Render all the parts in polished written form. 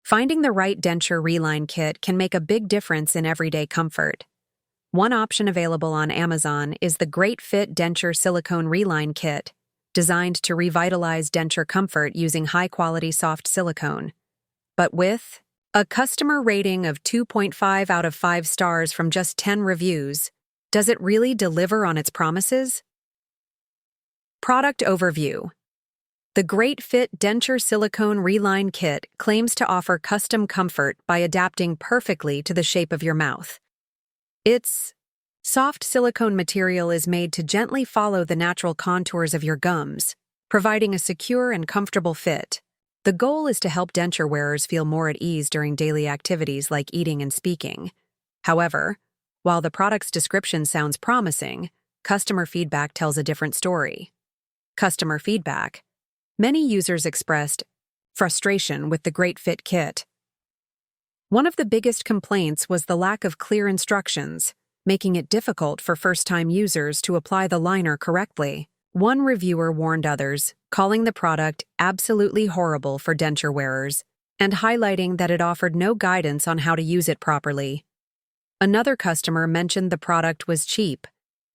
Finding the right denture Reline kit can make a big difference in everyday comfort. One option available on Amazon is the GreatFit Denture Silicone Reline Kit, designed to revitalize denture comfort using high-quality soft silicone. But with a customer rating of 2.5 out of 5 stars from just 10 reviews, does it really deliver on its promises? Product Overview. The GreatFit Denture Silicone Reline Kit claims to offer custom comfort by adapting perfectly to the shape of your mouth. Its soft silicone material is made to gently follow the natural contours of your gums, providing a secure and comfortable fit. The goal is to help denture wearers feel more at ease during daily activities like eating and speaking. However, while the product's description sounds promising, customer feedback tells a different story. Customer feedback. Many users expressed frustration with the GreatFit kit. One of the biggest complaints was the lack of clear instructions, making it difficult for first-time users to apply the liner correctly. One reviewer warned others, calling the product absolutely horrible for denture wearers, and highlighting that it offered no guidance on how to use it properly. Another customer mentioned the product was cheap,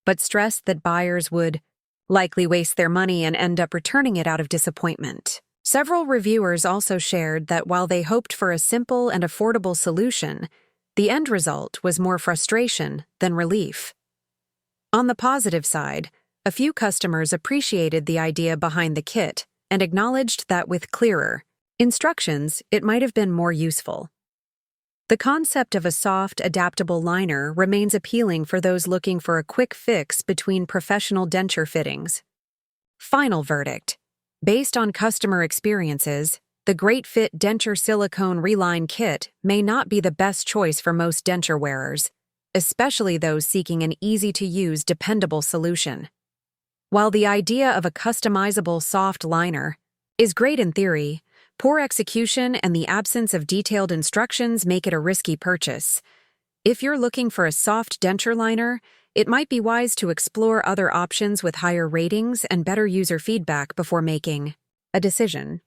but stressed that buyers would likely waste their money and end up returning it out of disappointment. Several reviewers also shared that while they hoped for a simple and affordable solution, the end result was more frustration than relief. On the positive side, a few customers appreciated the idea behind the kit and acknowledged that with clearer instructions, it might have been more useful. The concept of a soft, adaptable liner remains appealing for those looking for a quick fix between professional denture fittings. Final verdict. Based on customer experiences, the GreatFit Denture Silicone Reline Kit may not be the best choice for most denture wearers, especially those seeking an easy-to-use, dependable solution. While the idea of a customizable soft liner is great in theory, poor execution and the absence of detailed instructions make it a risky purchase. If you're looking for a soft denture liner, it might be wise to explore other options with higher ratings and better user feedback before making a decision.